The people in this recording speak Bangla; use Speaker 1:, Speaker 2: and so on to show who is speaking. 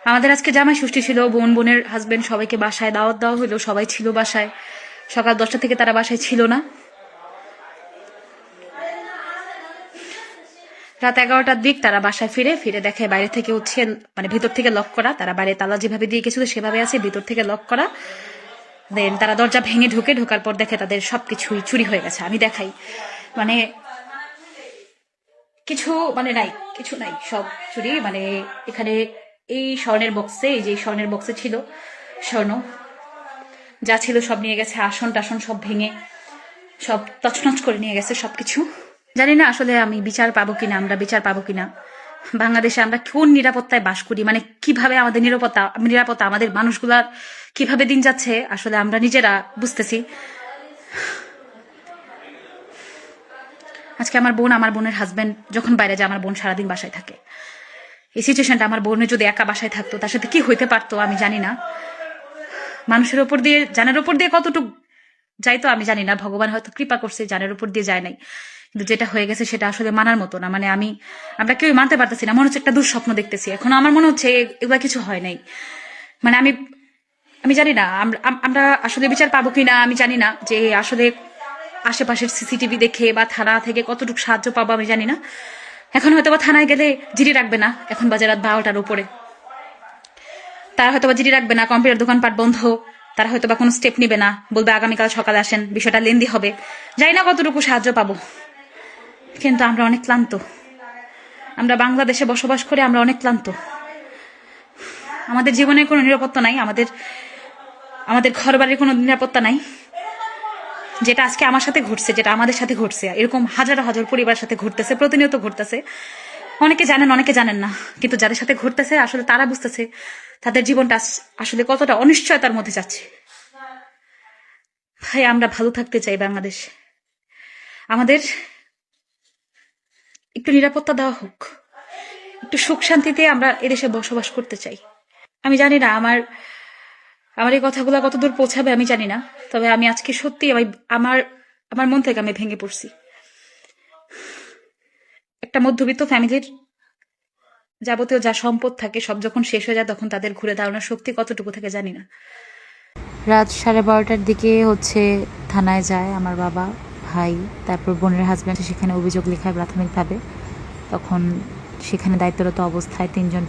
Speaker 1: আমাদের আজকে জামাই ষষ্ঠী ছিল, বোনের হাজবেন্ড সবাইকে বাসায় দাওয়াত দেওয়া হলো, সবাই ছিল বাসায়। সকাল 10টা থেকে তারা বাসায় ছিল না। রাত 11টার দিক তারা বাসায় ফিরে দেখে বাইরে থেকে হচ্ছে মানে ভিতর থেকে লক করা, তারা বাইরে তালা যেভাবে দিয়ে গেছিল সেভাবে আছে, ভিতর থেকে লক করা। দেন তারা দরজা ভেঙে ঢোকার পর দেখে তাদের সবকিছুই চুরি হয়ে গেছে। আমি দেখাই, মানে কিছু মানে নাই, কিছু নাই, সব চুরি। মানে এখানে এই স্বর্ণের বক্সে, এই যে স্বর্ণের বক্সে ছিল স্বর্ণ যা ছিল সব নিয়ে গেছে, আসন টাসন সব ভেঙে সব তছনছ করে নিয়ে গেছে সবকিছু। জানি না আসলে আমি বিচার পাবো কিনা, আমরা বিচার পাবো কিনা। বাংলাদেশে আমরা কোন নিরাপত্তায় বাস করি, মানে কিভাবে আমাদের নিরাপত্তা আমাদের মানুষগুলার কিভাবে দিন যাচ্ছে আসলে আমরা নিজেরা বুঝতেছি। আজকে আমার বোনের হাজবেন্ড যখন বাইরে যায়, আমার বোন সারাদিন বাসায় থাকে। এই সিচুয়েশনটা আমার বোনের যদি একা বাসায় থাকতো তার সাথে কি হইতে পারতো আমি জানি না। মানুষের ওপর দিয়ে, জানের ওপর দিয়ে কতটুকু যাইতো আমি জানি না, ভগবান হয়তো কৃপা করছে, জানের উপর দিয়ে যায় নাই। কিন্তু যেটা হয়ে গেছে সেটা আসলে মানার মতো না। মানে আমরা কেউ মানতে পারতেছি না, মনে হচ্ছে একটা দুঃস্বপ্ন দেখতেছি। এখন আমার মনে হচ্ছে এগুলা কিছু হয় নাই। মানে আমি জানি না আমরা আসলে বিচার পাবো কিনা, আমি জানি না যে আসলে আশেপাশের সিসিটিভি দেখে বা থানা থেকে কতটুকু সাহায্য পাবো আমি জানি না। এখন হয়তো বা থানায় গেলে জিডি রাখবে না, এখন বাজে রাত 12টার উপরে, তারা হয়তো বা জিডি রাখবে না, কম্পিউটার দোকানপাট বন্ধ, তারা হয়তো বা কোনো স্টেপ নিবে না, বলবে আগামীকাল সকালে আসেন, বিষয়টা লেন্দি হবে। জানি না কতটুকু সাহায্য পাবো, কিন্তু আমরা অনেক ক্লান্ত। আমরা বাংলাদেশে বসবাস করে আমরা অনেক ক্লান্ত। আমাদের জীবনের কোনো নিরাপত্তা নাই, আমাদের ঘর বাড়ির কোনো নিরাপত্তা নাই। যেটা আজকে আমার সাথে ঘটছে, যেটা আমাদের সাথে ঘটছে, এরকম হাজার হাজার পরিবারের সাথে ঘটতেছে, প্রতিনিয়ত ঘটতেছে। অনেকে জানেন, অনেকে জানেন না, কিন্তু যাদের সাথে ঘটতেছে আসলে তারা বুঝতেছে তাদের জীবনটা আসলে কতটা অনিশ্চয়তার মধ্যে যাচ্ছে। ভাই, আমরা ভালো থাকতে চাই বাংলাদেশ, আমাদের একটু নিরাপত্তা দেওয়া হোক, একটু সুখ শান্তিতে আমরা এদেশে বসবাস করতে চাই। আমি জানি না আমার এই কথাগুলো কতদূর পৌঁছাবে আমি জানি না, তবে আমি আজকে সত্যি আমার আমার মন থেকে আমি ভেঙে পড়ছি। একটা মধ্যবিত্ত ফ্যামিলির যাবতীয় যা সম্পদ থাকে সব যখন শেষ হয়ে যায় তখন তাদের ঘুরে দাঁড়ানোর শক্তি কতটুকু থাকে জানি না।
Speaker 2: রাত 12:30টার দিকে হচ্ছে থানায় যায় আমার বাবা, ভাই, তারপর বোনের হাজব্যান্ড সেখানে অভিযোগ লেখায় প্রাথমিকভাবে। তখন সেখানে দায়িত্বরত অবস্থায় 3 জন